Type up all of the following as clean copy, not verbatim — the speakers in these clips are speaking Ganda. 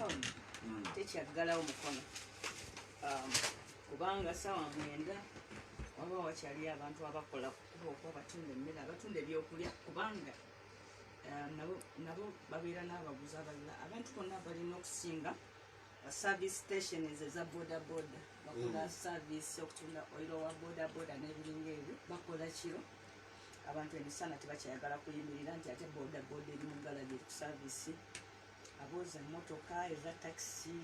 town tekyaggalawo mukono kubanga sawa mwenda waba wakyali abantu abakola okuba abatunda emmere abatunda ebyokulya kubanga nabo babeera n'abaguzi abalala abantu bonna balina okusinga service stations eza bodaboda bakola service okutunda oilo wa bodaboda n'ebiringa ebyo bakola kiro abantu emisana tebakyayagala kuyimirira nti ate bodaboda eri mu galaji eri ku service abooza emmotoka eza taxi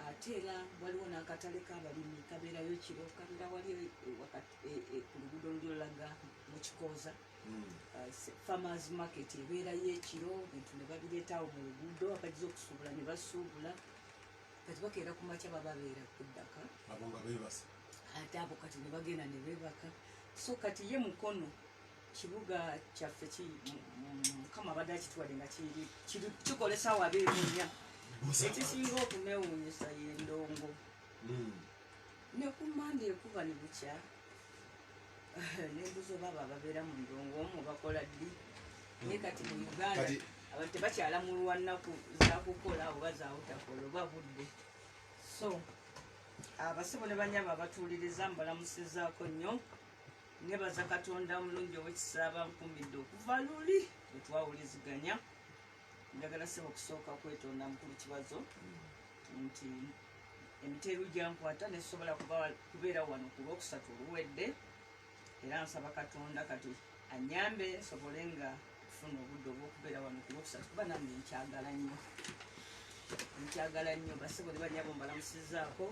ate era waliwo n'akatale k'abalimi kabeerayo kiro kabeera wali ku luguudo olulaga mu Kikooza farmers market ebeerayo ekiro bintu ne babireetawo mu luguudo abagize okusuubula ne basuubula kati bakeera ku makya bababeera ku ddaka abo nga beebasa ate abo kati ne bagenda ne beebaka so kati ye mukono kibuga kyaffe mukama abadde akituwadde nga kikola essaawa 24 ekisinga okunewuunyisa y'endongo ne ku Mande ekuba ne bukya n'embuzi oba ababeera mu ndongo omwo bakola ddi naye kati mu Uganda abantu tebakyalamulwa nnaku zakukola oba zaawutakola oba budde so abasibo ne banyaba abatuuliriza mbalamusizaako nnyo nebaza Katonda omulungi ow'ekisaaba nkumbidde okuva luli bwe twawuliziganya njagala sebo okusooka kwetonda mukulu kibazo nti emiteeru gyankwata nesobola kubeera wano ku lwokusatu oluwedde era nsaba Katonda kati anyambe nsobole nga kufuna obudde obw'okubeera wano ku lwokusatu kuba nange nkyagala nnyo basebo ne banyabo mbalamusizaako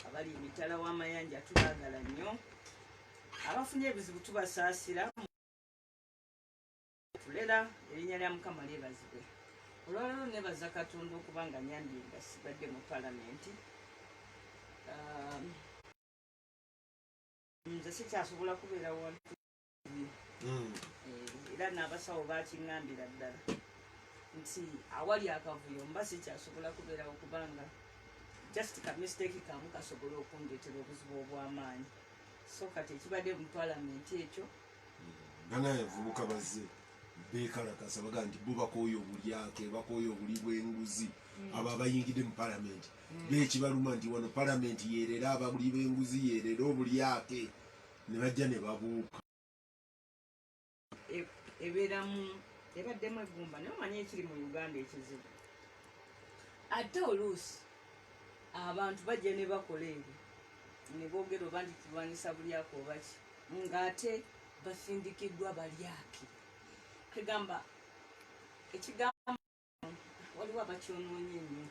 abali emitala w'amayanja tubaagala nnyo abafunye ebizibu tubasaasira tulera erinnya lya Mukama lyebazibwe olwaleero nebaza Katonda okuba nga nyambye nga sibadde mu palamenti nze sikyasobola kubeera wantu era n'abasawo bakiŋŋambira ddala nti awali akavuyo mba sikyasobola kubeerawo kubanga just ka mistake kamu kasobola okundeetera obuzibu obw'amaanyi so kati ekibadde mu palamenti ekyo banaye vubuka bazze beekalakasa baga nti bo bakooye obulyake bakooye obuli bw'enguzi abo abayingidde mu palamenti beekibaluma nti wano palamenti yerera ababuli b'enguzi yerera obulyake ne bajja ne babuuka ebaddemu eggumba naye omanye ekiri mu Uganda ekizibu ate oluusi abantu bajja ne bakola ebyo ne boogera oba nti tulwanyisa bulyake oba ki ng'ate basindikiddwa balyake kegamba ekigambo waliwo abakyonoonye nnyo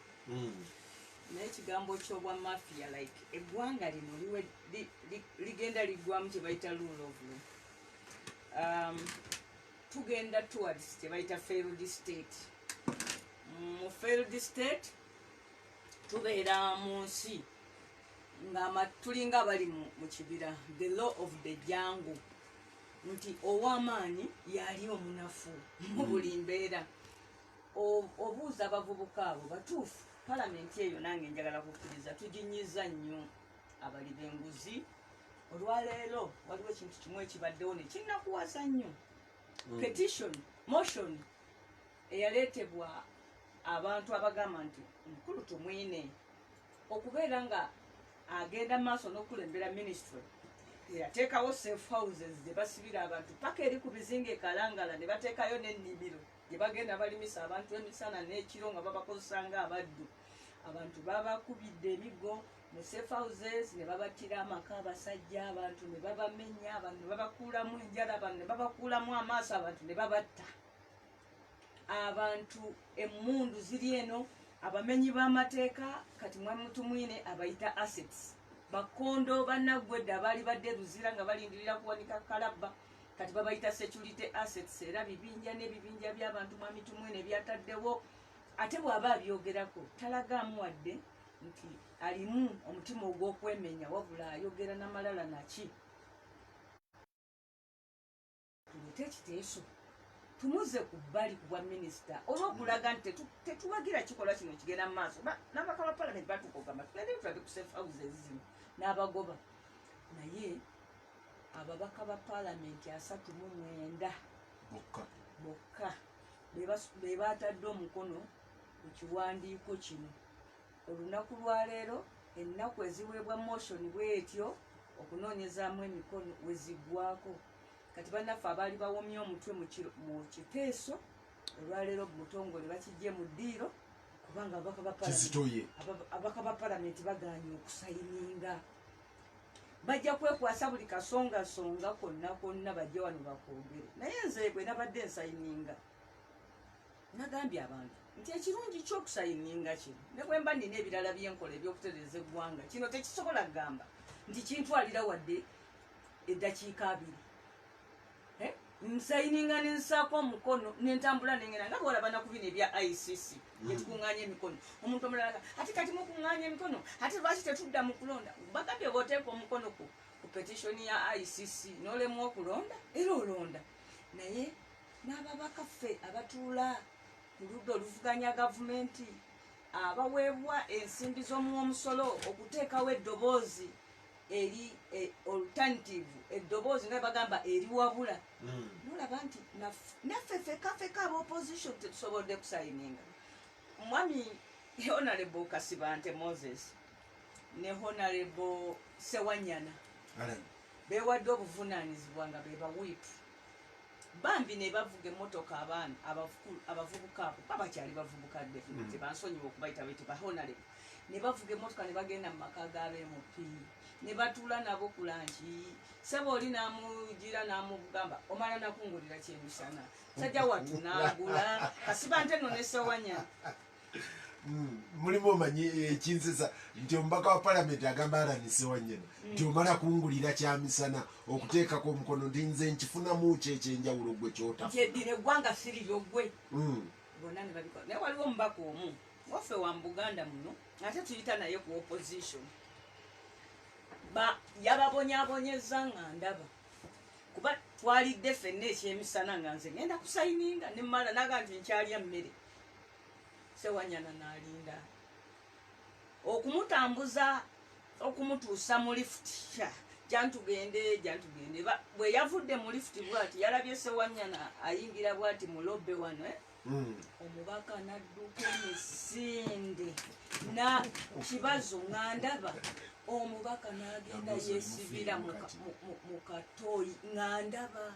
naye ekigambo ky'obwa mafia like eggwanga lino ligenda liggwamu kye bayita rule of law tugenda towards kye bayita failed state mu failed state tubeera mu nsi tulinga abali mu kibira the law of the jungle nti ow'amaanyi yali omunafu mu buli mbeera obuuza abavubuka abo batuufu palamenti eyo nange njagala kukkiriza tuginyiza nnyo abali b'enguzi olwaleero waliwo ekintu kimu ekibaddewo ne kinnakuwasa nnyo petition motion eyaleetebwa abantu abagamba nti omukulu tumwine okubeera nga agenda maaso n'okulembera ministry yateekawo safe houses gye basibira abantu paka eri ku bizinga ekalangala ne bateekayo n'ennimiro gye bagenda balimisa abantu emisana n'ekiro nga babakozesa ng'abaddu abantu babakubidde emiggo mu safe houses ne babattira amaka abasajja abantu ne babamenya abantu ne babakuulamu enjala abantu ne babakuulamu amaaso abantu ne babatta abantu emmundu ziri eno abamenyi b'amateeka kati mwamutumwine abayita assets bakondo bannaggwedde abaali badde luzira nga balindirira kuwanika kalabba kati babayita security assets era bibinja n'ebibinja by'abantu mwamitumwine byataddewo ate bw'aba abyogerako talagaamu wadde nti alimu omutima ogw'okwemenya wabula ayogera n'amalala naki tulete ekiteeso tumuze ku bbali ku bwa minisita olw'okulaga nti tetuwagira kikolwa kino kigenda mu maaso n'abaka ba palamenti batukogamba tugende tulage ku safe houses zino n'abagoba naye ababaka ba palamenti 39 bokka be baatadde omukono ku kiwandiiko kino. Olunaku lwa leero ennaku eziweebwa motion bwetyo okunoonyezaamu emikono we ziggwako. Kati bannaffe abaali bawomye omutwe mu kiteeso olwaleero butongole bakijje mu ddiiro kubanga ababaka ba palamenti bagaanye okusayininga. Bajja kwekwasa buli kasongasonga konna bajje wano bakwogere. Naye nze bwe nabadde nsayininga nagambye abantu nti ekirungi ky'okusayininga kino ne bwe mba nina ebirala byenkola ebyokutereza eggwanga kino tekisobola kugamba nti kintwalira wadde eddakiika 2. Nsayininga nensaako omukono nentambula nengenda nga bwolaba naku bino ebya ICC byetukuŋŋaanya emikono. Omuntu omulala ati kati mukuŋŋaanya emikono ate lwaki tetudda mu kulonda. Bagambye bw'oteeka omukono ku petitioni ya ICC n'olemwa okulonda era olonda. Naye n'ababaka ffe abatuula ku ludda oluvuganya gavumenti abaweebwa ensimbi z'omuwomusolo okuteekawo eddoboozi eri alternative eddoboozi nga bagamba eri wabula. Nolaba nti naffe feka ab'opposition tetusobodde kusayininga. Mwami Honorable Kasibante Moses ne Honorable Sewanyana beewadde obuvunaanyizibwa nga be bawiipu bambi ne bavuga emmotoka abaana abavubuka abo babakyali bavubuka definite bansonyiwa okubayita beti Honorable ne bavuga emmotoka ne bagenda mu maka g'ab'MP ne batuula nabo ku lanki. Sebo oli n'amugira n'amugamba omala nakungulira kyemisana sajja watu n'agula. Kasibante nno ne Sewanyana mulimu omanyi ekinsesa nti omubaka wa palamenti agamba Alan Sewanyana nti omala kungulira kyamisana okuteekako omukono ndi nze nkifunamu kyekyenjawulo gwe kyotafu njeddira eggwanga siryo gwe. Bonna ne babikola. Naye waliwo omubaka omu waffe wa mu Buganda muno ate tuyita naye ku opposition yababonyaabonyeza nga ndaba kuba twalidde ffenna ekyemisana nga nze ngenda kusayininga nemmala naga nti nkyalya mmere. Sewanyana n'alinda okumutambuza okumutuusa mu lifuti jantugende. Bwe yavudde mu lifuti bwati yalabye Sewanyana ayingira bwati mu lobbe wano omubaka n'adduka emisinde na kibazo nga ndaba omubaka n'agenda yeesibira mu katooyi nga ndaba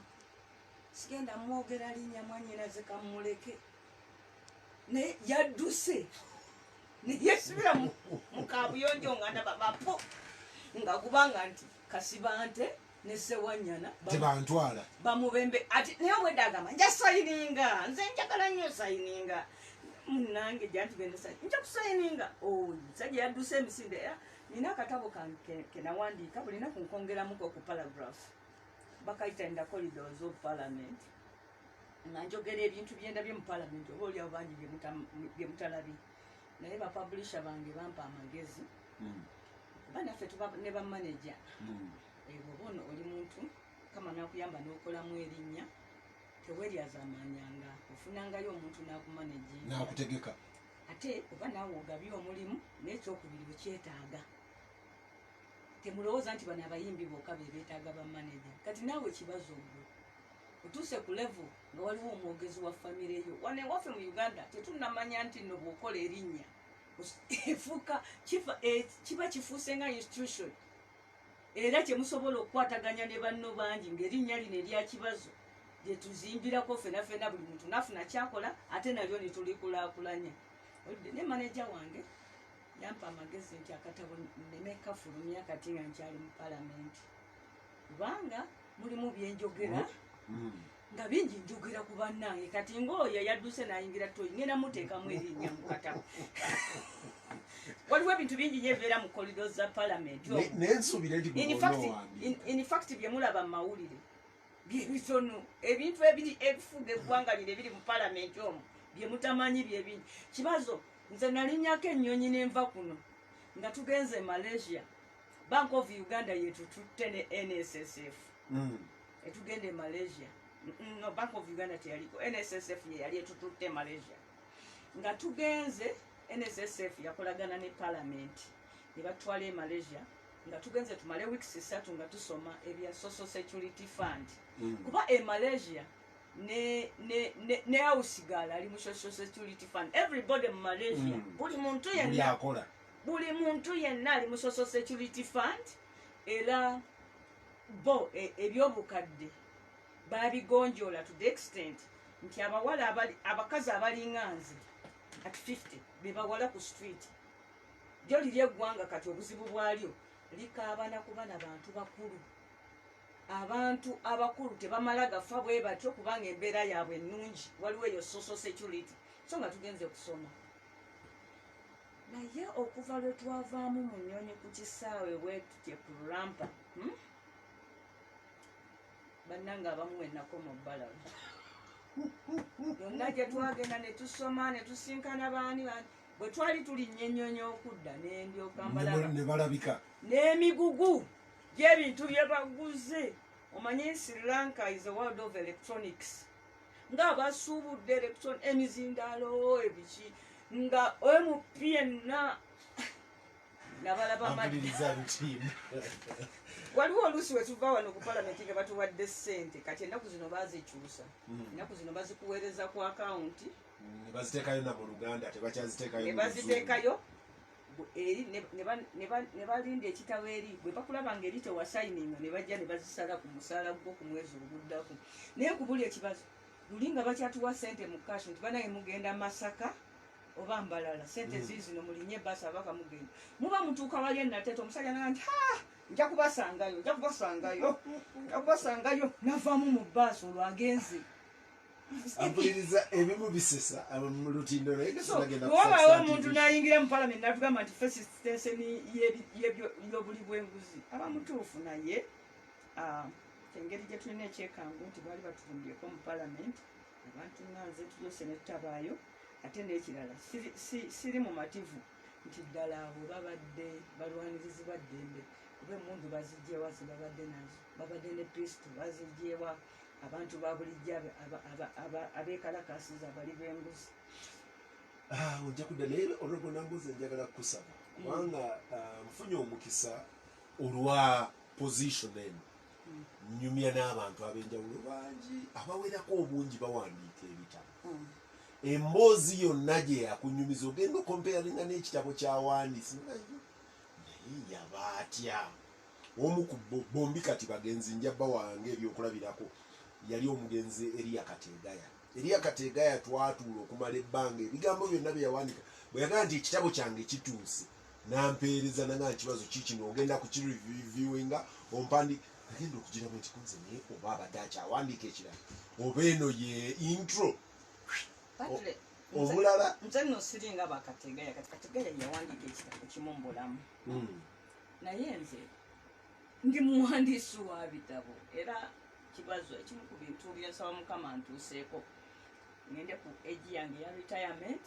sigenda mwogera linnya mwanyinaze kamuleke naye yadduse ne yeesibira mu kabuyonjo nga ndaba bapo nga kubanga nti Kasibante ne Sewanyana tebantwala bamubembe ati naye obwedde agamba nja sayininga nze njagala nnyo sayininga nange jantugende nja kusayininga. Sajja yadduse emisinde. Nina akatabo ke nawandiika buli naku nkongeramuko ku paragraph bakayita in the corridors of parliament nga njogera ebintu byendabye mu parliament oba oliawo bangi bye mutalabye. Naye bapublisha bange bampa amagezi kuba naffe ne bamanaja oba oli muntu kama nakuyamba n'okolamu erinnya teweryazaamanyanga ofunangayo omuntu n'akumanaji n'akutegeka ate oba naawe ogabye omulimu n'ekyokubiri okyetaaga. Temulowooza nti bano abayimbi bokka be beetaaga bamanaja. Kati naawe ekibazo gwe otuuse ku level nga waliwo omwogezi wa famire yo. Wane waffe mu Uganda tetunnamanya nti nno bw'okola erinnya efuuka kiba kifuuse nga institution era kyemusobola okukwataganya ne banno bangi ng'erinnya lino erya kibazo lye tuzimbirako ffenna buli muntu nafuna kyakola ate nalyo ne tulikulaakulanya. Ne manaja wange yampa amagezi nti akatabo nemeka fulumya kati nga nkyali mu palamenti kubanga mulimu byenjogera nga bingi njogera ku bannange kati ng'oyo yadduse n'ayingira toyi ngenda muteekamu erinnya mu katabo. Waliwo ebintu bingi nyebeera mu corridors za palamenti nensuubira nti in fact bye mulaba mu mawulire byebitono ebintu ebifuga eggwanga lino ebiri mu palamenti omwo bye mutamanyi bye bingi. Kibazo nze nalinnyako ennyonyi n'enva kuno nga tugenze Malaysia. Bank of Uganda yetututte ne NSSF etugende Malaysia. No, Bank of Uganda teyaliko, NSSF ye yali etututte Malaysia. Nga tugenze NSSF yakolagana ne parliament ne batwala Malaysia nga tugenze tumale weeks 3 nga tusoma ebya social security fund kuba Malaysia ne house girl ali mu social security fund. Everybody mu Malaysia buli muntu yenna ali mu social security fund. Era bo ebyobukadde babigonjola to the extent nti abakazi abalinga nze at 50 bebawala ku street. Lyo liri eggwanga kati obuzibu bwalyo likaabana kuba na bantu bakulu. Abantu abakulu tebamala gafa bwe batyo kubanga embeera yaabwe ennungi. Waliwo eyo social security so nga tugenze kusoma. Naye okuva lwe twavaamu mu nnyonyi ku kisaawe bwetutye ku rampa bannanga abamu wennako mu bbalawe yonna gye twagenda ne tusoma ne tusinkana baani bwe twali tulinnya ennyonyi okudda n'endyoka mbalaba ne balabika n'emigugu gy'ebintu bye baguze. Omanyi Sri Lanka is a world of electronics. Nga basuubudde emizindaalo ebiki nga MPN nabalaba waliwo oluusi wetuva wano ku palamenti nga batuwadde ssente kati ennaku zino bazikyusa. Ennaku zino bazikuweereza ku akawunti baziteekayo na mu Luganda tebakyaziteekayo baziteekayo eri ne balinda ekitabo eri bwe bakulaba nga eri tewasayininga ne bajja ne bazisala ku musaala gwo ku mwezi oguddaku. Naye kubuli ekibazo luli nga bakyatuwa ssente mu kashi nti banaye mugenda Masaka oba Mbalala ssente ziizino mulinye basa abaka mugenda muba mutuuka wali ennateeta omusajja naga nti nja kubasangayo navaamu mu baasi olwo agenze. Ampuliriza ebimu bisesa mu lutindo wabawo omuntu n'ayingira mu palamenti n'atugamba nti first extension y'obuli bw'enguzi aba mutuufu. Naye engeri gye tulina ekyekangu nti baali batulumbyeko mu palamenti abantu nganze tuyose nettabaayo. Ate n'ekirala siri mu mativu nti ddala abo babadde balwanirizi baddembe kuba emundu bazijjeewa zebabadde nazo babadde ne pisto bazijjeewa abantu ba bulijjo abeekalakasiza bali b'enguzi. ojja kudda naye olwo nambuuza njagala kukusaba kubanga nfunye omukisa olwa position eno nyumya n'abantu ab'enjawulo bangi abawerako obungi bawandiika ebitabo. Emboozi yonna gye yakunyumiza ogenda okomparinga n'ekitabo kyawandiisi naye yaba atya. Omu ku bombi kati bagenzi njabba wange ebyokulabirako yali omugenzi Elia Kategaya twatuula okumala ebbanga ebigambo byonna bye yawandiika bwe yagamba nti ekitabo kyange kituuse nampeereza naga kibazo kikino ogenda kukireviewinga ompandi agenda okugiramu nti kunze naye oba abadde akyawandiika ekirala oba eno ye intro omulala nze nno siringa bakategaya kati Kategaya yawandiika ekitabo kimu mu bulamu naye nze ndi muwandiisi wa bitabo era kibazo ekimu ku bintu byensaba Mukama ntuuseeko ngende ku egi yange ya retirement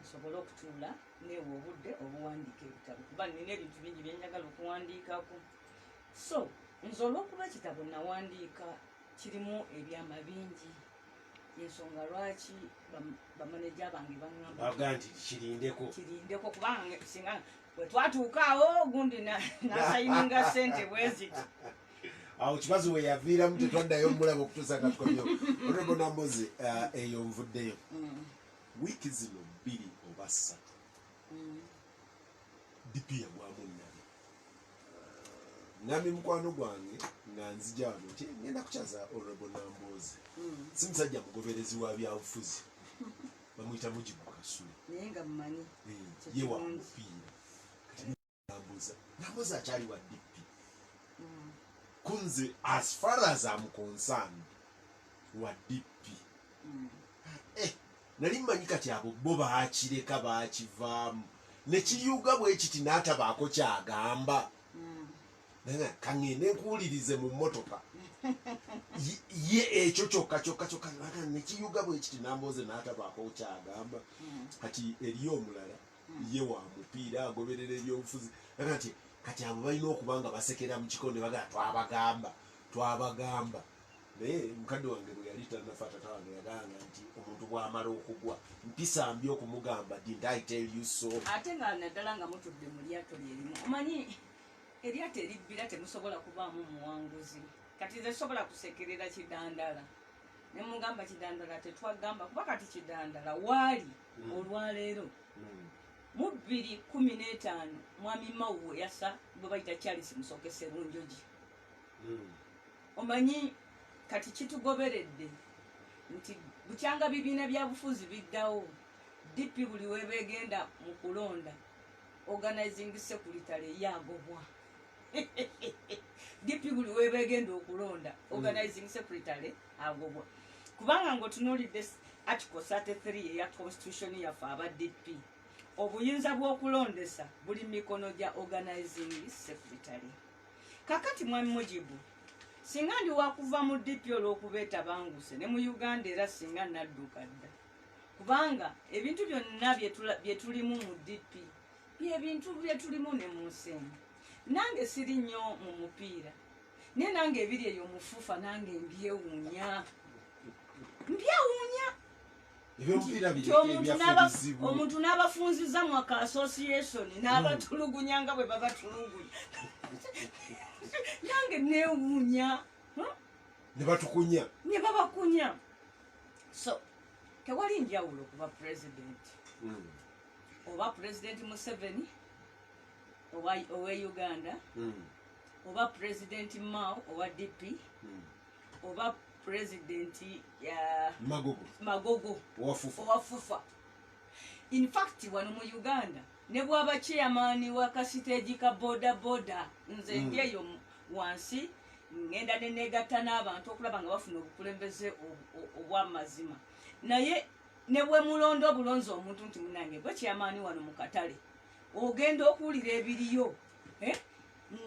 nsobole okutuula neewa obudde obuwandiika ebitabo kuba nina ebintu bingi byenjagala okuwandiikako. So nze olw'okuba ekitabo nawandiika kirimu ebyama bingi yensonga lwaki bamaneja bange baŋŋamba nti kirindeko kubanga singa bwe twatuuka awo gundi nasayininga ssente bweziti awo kibazo we yaviiramu tetwaddayo mulaba okutuusa nga tukomyo. Honorable Namboze eyo nvuddeyo wiiki zino 2 oba 3 DP yagwamu nami mukwano gwange nga nzija wano nti ngenda kukyaza Honorable Namboze si musajja mugoberezi wa byabufuzi bamuyita Mujibu Kasule naye nga mumanyi ye wa mupiira Namboze akyali wa DP kunze as far as I'm concerned wa DP nali mmanyi kati abo bo baakireka baakivaamu nekiyuga bwe kiti n'atabaako kyagamba kaŋŋende nkuwulirize mu mmotoka ye ekyo kyokka nekiyuga bwe kiti Namboze n'atabaako kyagamba. Kati eriyo omulala ye wa mupiira agoberera ebyobufuzi kati abo balina okuba nga basekera mu kikonde bagala twabagamba naye mukadde wange bwe yali tannafa tata wange yagamba nti omuntu bw'amala okugwa mpisa mbi okumugamba didn't I tell you so. Ate nga naddala nga mutudde mu lyato lyerimu omanyi eryato eribbira temusobola kubaamu muwanguzi kati nze sobola kusekerera kidandala ne mugamba Kidandala tetwagamba kuba kati Kidandala waali olwaleero mu 2015 mwami Mawuwe yassa bwe bayita Charles Musoke Serunjoji. Omanyi kati kitugoberedde nti bukyanga bibiina bya bufuzi biddawo DP buli webegenda mu kulonda organizing secretary yagobwa. DP buli webegenda okulonda organizing secretary agobwa kubanga ngotunulidde article 33 eya constitution yaffe aba DP obuyinza bw'okulondesa buli mikono gya organizing secretary. Kakati mwami Mujibu singa ndi wakuva mu DP olw'okubeeta banguse ne mu Uganda era singa nadduka dda kubanga ebintu byonna bye tulimu mu DP byebintu bye tulimu ne mu nsenyi. Nange siri nnyo mu mupiira naye nange ebiri eyo mufufa nange mbyewuunya omuntu n'abafunziza mu aka association n'abatulugunya nga bwe babatulugunya nange neewuunya ne babakunya. So tewali njawulo kuba president oba president Museveni owe Uganda oba president Mao owa DP oba president Magogo owafufa. In fact wano mu Uganda ne bwaba chairman wa kasiteji ka boda nze ndyeyo wansi ngenda nenegatta n'abantu okulaba nga bafuna obukulembeze obw'amazima naye ne bwe mulondo obulonzi omuntu nti munange gwe chairman wano mu katale ogenda okuwulira ebiriyo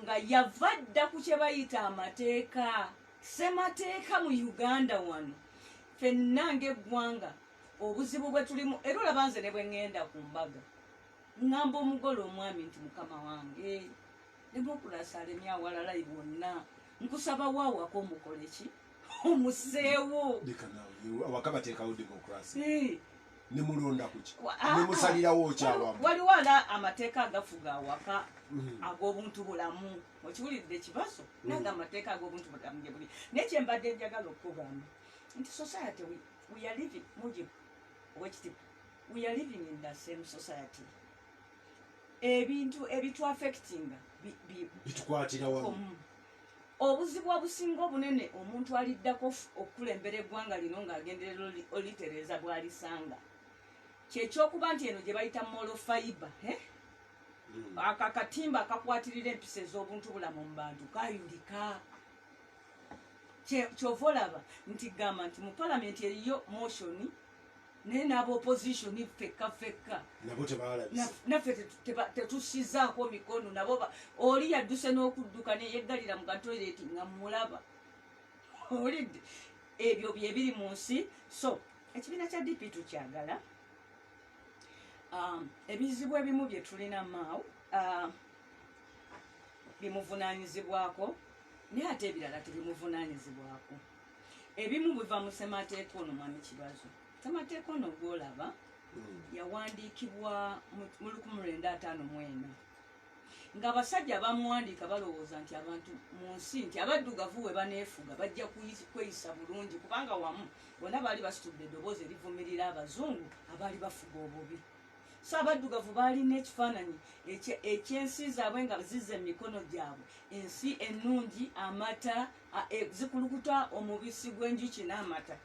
nga yava dda ku kye bayita amateeka semateeka mu Uganda wano ffenna ng'eggwanga obuzibu bwe tulimu era olaba nze ne bwe ŋŋenda ku mbaga ŋŋamba omugole omwami nti mukama wange demokulasi alemye awalalayi bwonna nkusaba waawako omukole ki omuseewo wakabateekawo demokrasi nemulonda kuki nemusalirawo okyawamu waliwo ala amateeka agafuga awaka ag'obuntu bulamu okiwulidde ekibazo nange amateeka ag'obuntu bulamu gye buli naye kyembadde njagala okugamba nti society we are living Mujibu owekitiibwa we are living in the same society. Ebintu ebitwafectinga bitukwatira wamu. Obuzibu obusinga obunene omuntu aliddako okulembera eggwanga lino ng'agenderera olitereza bw'alisanga kyekyokuba nti eno gye bayita molo fiber akakatimba akakwatirira empisa ez'obuntu bulamu mu bantu kayulika kyova olaba nti gamba nti mu palamenti eriyo motion naye n'aba-opposition fekka naffe tetusizaako mikono nabo oli yadduse n'okudduka neyeggalira mu katoireti nga mulaba olidde ebyo byebiri mu nsi. So ekibiina kya DP tukyagala. Ebizibu ebimu bye tulina Mao bimuvunaanyizibwako naye ate ebirala tebimuvunaanyizibwako. Ebimu biva mu ssemateeka ono mwami Kibazo. Ssemateeka ono gw'olaba yawandiikibwa mu 1954 ng'abasajja bamuwandiika balowooza nti abantu mu nsi nti abaddugavu we baneefuga bajja kweyisa bulungi kubanga wamu bonna baali basitudde eddoboozi erivumirira abazungu abaali bafuga obubi. So abaddugavu baalina ekifaananyi ekyensi zaabwe nga zizza emikono gyabwe ensi ennungi amata zikulukuta omubisi gw'enjuki n'amata.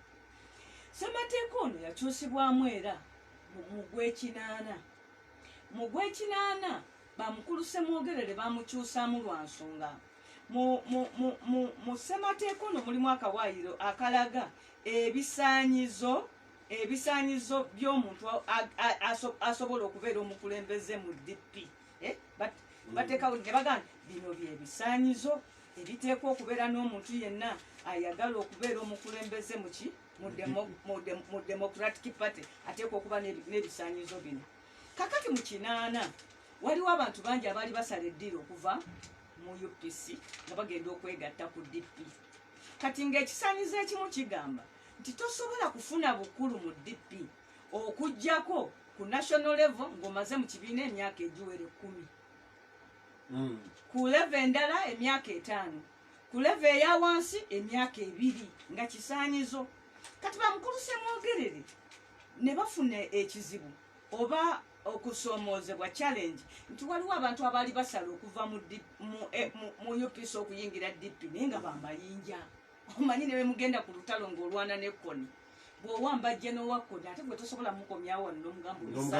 Ssemateeka ono yakyusibwamu era mu Gwekinaana. Mu Gwekinaana bamukulu Ssemwogerere bamukyusaamu lwa nsonga. Mu ssemateeka ono mulimu akawaayiro akalaga ebisaanyizo by'omuntu asobola okubeera omukulembeze mu DP. Bateekawo ne bagamba bino byebisaanyizo ebiteekwa okubeera n'omuntu yenna ayagala okubeera omukulembeze mu Democratic Party ateekwa okuba n'ebisaanyizo bino. Kakati mu kinaana waliwo abantu bangi abaali basala eddiiro okuva mu UPC nga bagenda okwegatta ku DP. Kati ng'ekisaanyizo ekimu kigamba nti tosobola kufuna bukulu mu DP okuggyako ku national level ng'omaze mu kibiina emyaka egiwera 10. Ku level endala emyaka 5. Ku level eya wansi emyaka 2 nga kisaanyizo. kati bamukuluse mwogerere ne bafuna ekizibu oba okusomoozebwa challenge nti waliwo abantu abaali basala okuva mu UPC okuyingira DP naye nga bamayinja omanyi ne bemugenda ku lutalo ng'olwana nekkoni bw'owamba General ate gwe tosobola mukomyawo wano n'omugamba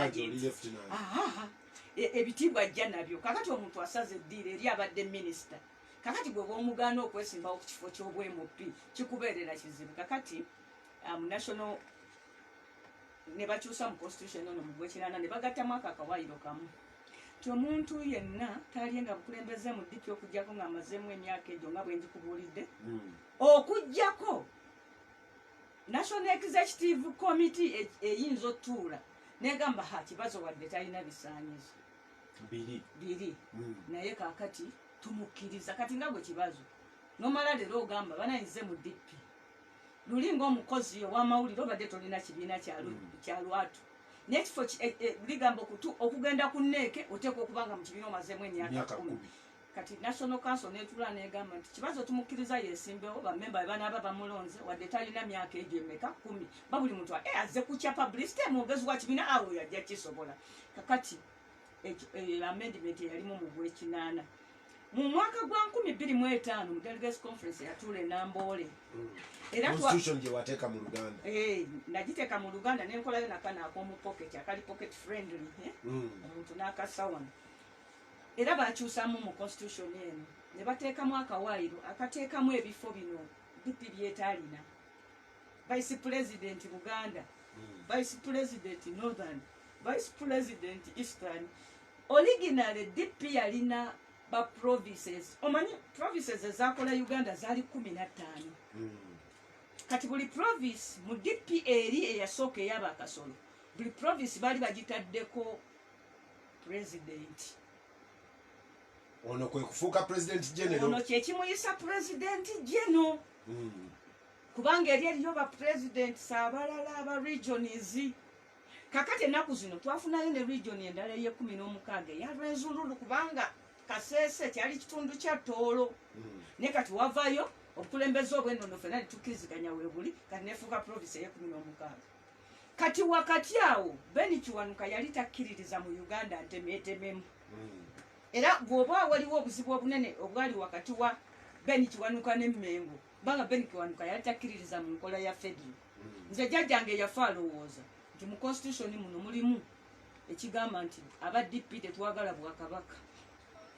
ebitiibwa ajja nabyo kakati omuntu asaze eddiiro eri abadde minisita kakati gwe bw'omugaana okwesimbawo ku kifo ky'obweMP kikubeerera kizibu kakati national ne bakyusa mu constitution ono mu gwekirana ne bagattamu akawaayiro kamu nti omuntu yenna talyenga bukulembeze mu DP okujjako ng'amazeemu emyaka egyo nga bwe njikubuulidde okujjako National Executive Committee eyinza otuula negamba kibazo wadde talina bisaanyizo biri naye kakati tumukkiriza kati nga bwe kibazo nomala leero ogamba banayinze mu DP luli ng'omukozi ow'amawulire obadde tolina kibiina kya lwatu nekifo ligamba okugenda ku nneeke oteekwa okubanga mu kibiina omazeemu emyaka 10 kati National Council netula negamba nti kibazo tumukkiriza yesimbewo bamemba banaaba bamulonze wadde talina myaka egyo emeka 10 babuli muntu aze kukya publicity mwogezi wa kibiina awo yajja kisobola kakati amendment yalimu mu gw'ekinaana mu mwaka gwa 2005 mu Delegates Conference yatuula e Namboole constitution gye wateeka mu Luganda nagiteeka mu Luganda nenkolayo nakana ak'omu pocket akali pocket friendly omuntu n'akasawana era bakyusamu mu constitution eno ne bateekamu akawaayiro akateekamu ebifo bino DP byetalina vice president Buganda vice president Northern vice president Eastern originally DP yalina ba provinces omanyi provinces ezakola Uganda zaali 15 kati buli province mu DP eri eyasooka eyaba akasolo buli province baali bagitaddeko president ono kwe kufuuka president general ono kyekimuyisa president general kubanga eri eriyo ba presidents abalala aba regions kakati ennaku zino twafunayo ne region endala eye16 eya Rwenzururu kubanga Kasese kyali kitundu kya Toolo ne kati wavayo obukulembeze obw'ennono ffenna ne tukkiriziganya weebuli kati nefuuka province eye16 kati wakati awo Beni Kiwanuka yali takkiririza mu Uganda ntemeetememu era bw'oba waliwo obuzibu obunene obwali wakati wa Beni Kiwanuka ne Mmengo banga Beni Kiwanuka yali takkiririza mu nkola ya federal nze jjajjange yafa alowooza nti mu constitution muno mulimu ekigamba nti aba DP tetwagala bwakabaka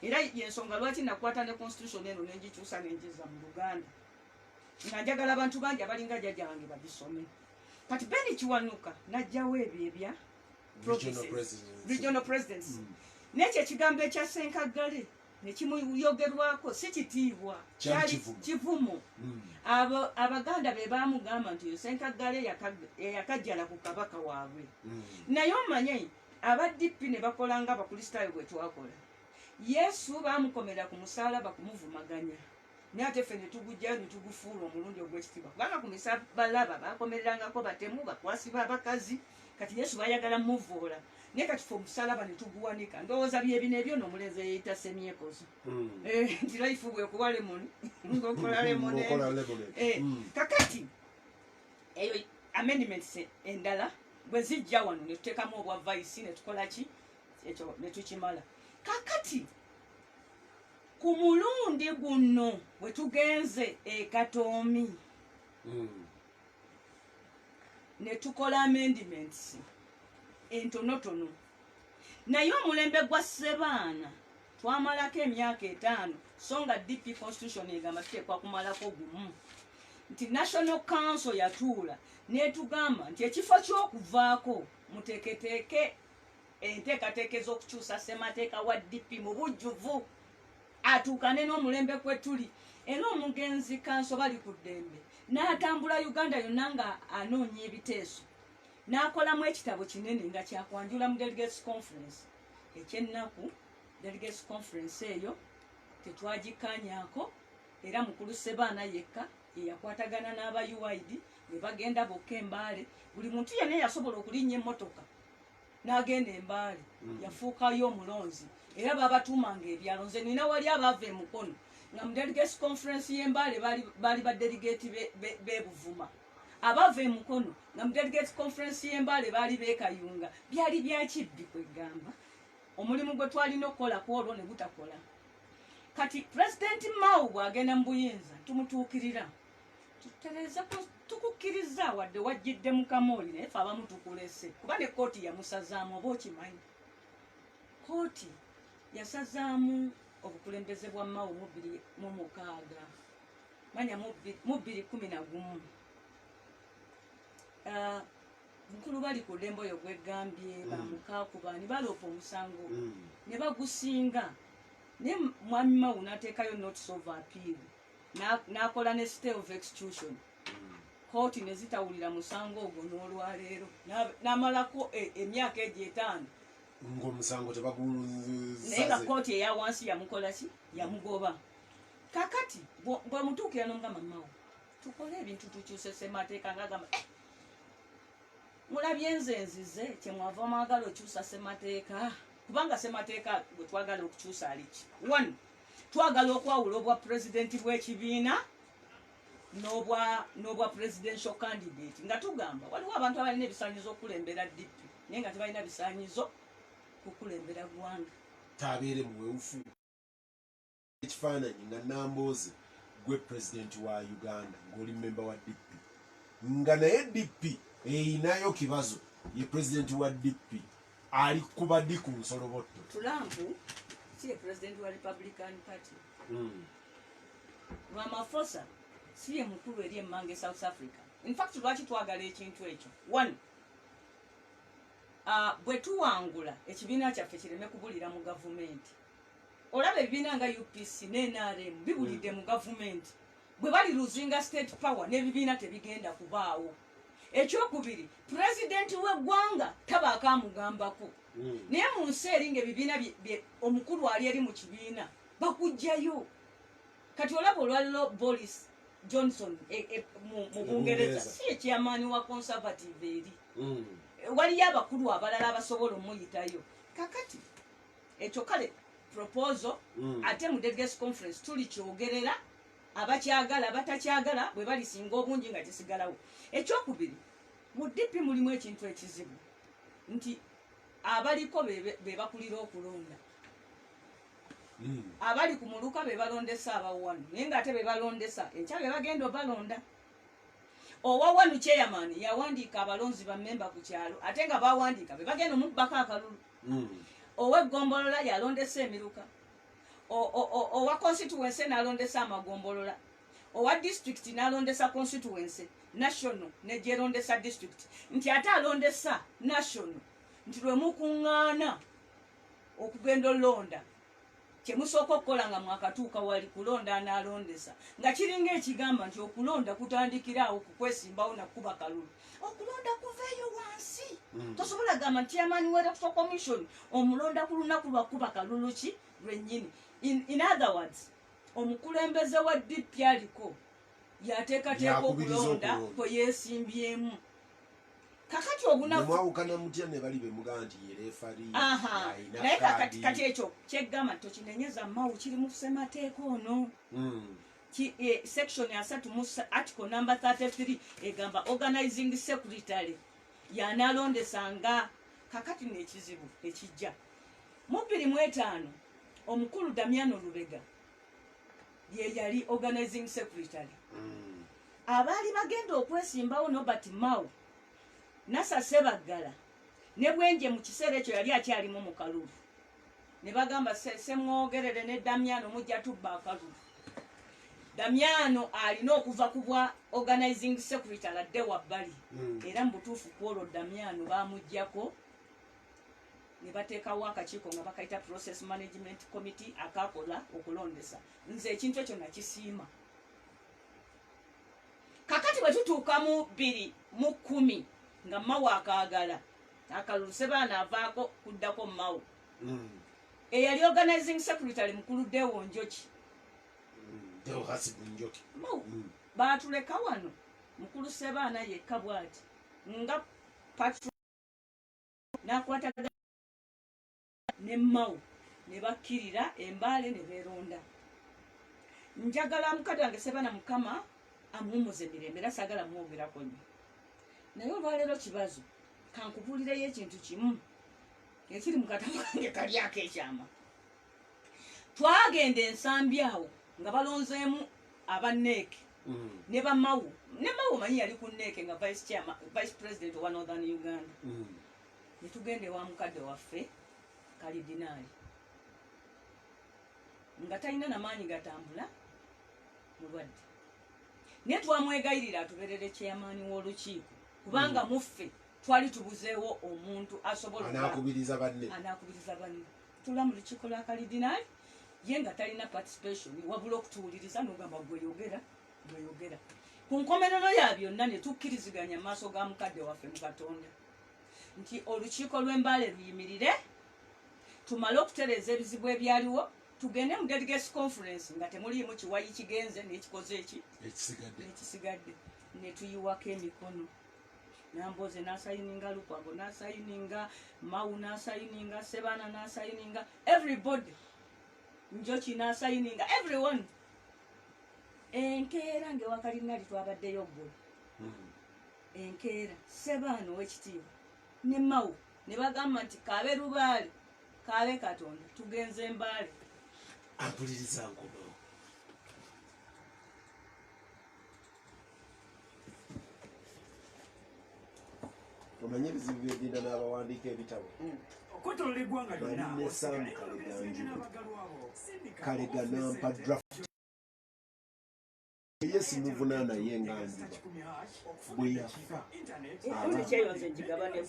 era yensonga lwaki nakwata ne constitution eno nengikyusa nengiza mu Luganda nga njagala abantu bangi abalinga jjajjange babisome kati Beni Kiwanuka najjawo ebyo ebya regional presidents nekyo ekigambo ekya Ssenkagale nekimuyogerwako si kitiibwa kyali kivumo abaganda be bamugamba nti Ssenkagale yakajjala ku kabaka waabwe naye omanye aba DP ne bakola nga abakristaayo bwe twakola Yesu bamukomera ku musaalaba kumuvumaganya naye ate ffe ne tugujjayo ne tugufuula omulundi ogw'ekitiibwa kubanga ku misalaba bakomererangako batemu bakwasiba abakazi kati Yesu bayagala muvoola naye kati ffe omusalaba ne tuguwanika ndowooza byebino ebyo n'omulenzi eyeyita semyekozo nti life bwekuba lemoni ng'okola lemoni kakati eyo amendments endala bwe zijja wano ne tuteekamu obwa vice ne tukola ki ekyo ne tukimala kakati ku mulundi guno bwe tugenze Katoomi ne tukola amendments entonotono naye omulembe gwa Ssebaana twamalako emyaka 5 so nga DP constitution egamba tuteekwa kumalako gumu nti National Council yatuula netugamba nti ekifo ky'okuvaako muteeketeeke enteekateeka ez'okukyusa ssemateeka wa DP mu bujjuvu atuukane n'omulembe kwe tuli era omugenzi Council bali ku ddembe n'atambula Uganda yonna nga anoonya ebiteeso n'akolamu ekitabo kinene nga kyakwanjula mu Delegates Conference ekyennaku Delegates Conference eyo tetwagikanyaako era mukulu Ssebaana yekka eyakwatagana n'aba UID ne bagenda bokka Embaale buli muntu yenna yasobola okulinnya emmotoka n'agenda Embaale yafuukayo omulonzi era babatuumanga ebyalo nze nina wali abaava emukono nga mu Delegates Conference y'Embaale baali badelegate b'e Buvuma abava emukono nga mu delegates conference y'embale baali beekayunga byali byakibbi kwegamba omulimu gwe twalina okukola kwolwo ne gutakola kati pulezidenti Mao bw'agenda mu buyinza tumutuukirira tutereeza tukukkiriza wadde wajjidde mu kamooli naye fe abamu tukulese kuba ne kooti yamusazaamu oba okimanyi kooti yasazaamu obukulembeze bwa Mao mu 2016 manya mu 2011 mukulu bali ku lembo oyo gwegambye bamukaakubaani baloopa omusango ne bagusinga naye mwami Mao n'ateekayo notice of appeal n'akola ne stay of execution kooti ne zitawulira musango ogwo n'olwaleero n'amalako emyaka egyo 5 ng'omusango tebaguzaze naye nga kooti eya wansi yamukola ki yamugoba kakati bwe mutuukira n'omugamba Mao tukole ebintu tukyuse ssemateeka ng'agamba mulabye nze nzize kyemwava mwagala okyusa ssemateeka kubanga ssemateeka bwe twagala okukyusa aliki 1 twagala okwawula obwa pulezidenti bw'ekibiina n'obwa presidential candidate nga tugamba waliwo abantu abalina ebisaanyizo okukulembera DP naye nga tebalina bisaanyizo kukulembera ggwanga tabeere muweufu ekifaananyi nga Nambooze gwe pulezidenti wa Uganda ng'oli memba wa DP nga naye DP eyinayo kibazo ye pulezidenti wa DP ali kuba ddi ku nsolobotto Tulampu si ye pulezidenti wa Republican Party Ramaphosa si ye mukulu eri emmange South Africa. In fact lwaki twagala ekintu ekyo 1 bwe tuwangula ekibiina kyaffe kireme kubulira mu gavumenti olaba ebibiina nga UPC ne NRM bibulidde mu gavumenti bwe bali luzinga state power n'ebibiina tebigenda kubaawo ekyokubiri pulezidenti w'eggwanga tabaako amugambako naye mu nsi eri ng'ebibiina omukulu ali eri mu kibiina bakugjayo kati olaba olwaliro Boris Johnson mu Bungereza si ekyamaani wa conservative eri waliyo abakulu abalala abasobola omuyitayo kakati ekyo kale proposal ate mu delegates conference tulikyogerera abakyagala abatakyagala bwe balisinga obungi nga kisigalawo ekyokubiri mu DP mulimu ekintu ekizibu nti abaliko be bakulira okulonda abali ku muluka be balondesa abawanu naye nga ate be balondesa enkya be bagenda obalonda owawanu chairman yawandiika abalonzi bammemba ku kyalo ate nga bawandiika be bagenda omubbako akalulu ow'eggombolola yalondesa emiruka owa constituency n'alondesa amagombolola owa district n'alondesa constituency national negyerondeesa district nti ate alondesa national nti lwe mukuŋŋaana okugenda olonda kyemusooka okukola nga mwakatuuka wali kulonda n'alondesa nga kiringa ekigamba nti okulonda kutandikiraawo kukwesimbawo nakuba kalulu okulonda kuveeyo wansi tosobola gamba nti chairman wa electoral commission omulonda ku lunaku lwakuba kalulu ki lwennyini in other words omukulembeze wa DP aliko yateekateeka okulonda kwe yeesimbyemu kakati obunamwawukana mutya ne bali bemugaa nti yerefali naye kati ekyo kyeggamba nti tokinenyeza Mao kiri mu ssemateeka ono section ya 3 mu article number 33 egamba organizing secretary yanalondesanga kakati n'ekizibu ekijja mu 2005 omukulu Damiano Lubega ye yali organizing secretary abaali bagenda okwesimbawo Nobert Mao Nasa Sebaggala ne bwenje mu kiseera ekyo yali akyalimu mu kalulu ne bagamba semwogerere ne Damiano mujja tubba akalulu Damiano alina okuva ku bwa organizing secretary adde wabbali era mu butuufu kwolwo Damiano bamuggyako ne bateekawo akakiiko nga bakayita process management committee akakola okulondesa nze ekintu ekyo nakisiima kakati bwe tutuuka mu 2010 nga Mao akaagala akalulu Sebaana avaako kuddako Mao eyali organizing secretary mukulu Dewo Njoki Mao baatuleka wano mukulu Sebaana yekka bw'ati nga patro n'akwatagana ne Mao ne bakkirira embaale ne beeronda njagala mukadde wange Sebaana Mukama amuwumuze emirembe era saagala mwogerako nnyo naye olwaleero kibazo kankubuulireyo ekintu kimu ekiri mu katabo kange kalyako ekyama. Twagenda ensambi awo nga balonzeemu abaneeke ne bamawu ne mawu manyi yali ku neeke nga vice president owa northern Uganda. Ne tugenda ewa mukadde waffe kalidinaali nga talina namaanyi gatambula mulwadde, naye twamwegayirira atubeerere kyeyamaani w'olukiiko kubanga muffe twali tubuzeewo omuntu asobola anaakubiriza banne tula mu lukiiko lwa kalidinaali ye nga talina participation wabula okutuwuliriza n'ogamba gweyogera. Ku nkomerero ya byonna ne tukkiriziganya maaso ga mukadde waffe mu Katonda nti olukiiko lw'Embale luyimirire, tumale okutereeza ebizibu ebyaliwo, tugende mu delegates conference nga temuliimu kiwayi kigenze n'ekikoze ekisigadde. Ne tuyiwako emikono. Namboze nasayininga, Lupambo nasayininga, Mawu nasayininga, Sebana nasayininga, everybody, Njoki nasayininga, everyone. Enkeera ngewa kalidinaali twabaddeyo ggulo. Enkeera Sebana ow'ekitiibwa ne Mawu ne bagamba nti kaabe Lubaale kaabe Katonda tugenze Embale. Ampuliriza nkomawo. Omanyi ebizibu by'eddiina n'abawandiika ebitabo. Okwetoolola eggwanga lyonna Nesamu Kalega nampa draft. Ye simuvunaana ye nga njuba bwe yafa. Ekyeyo nze nkigabaneko.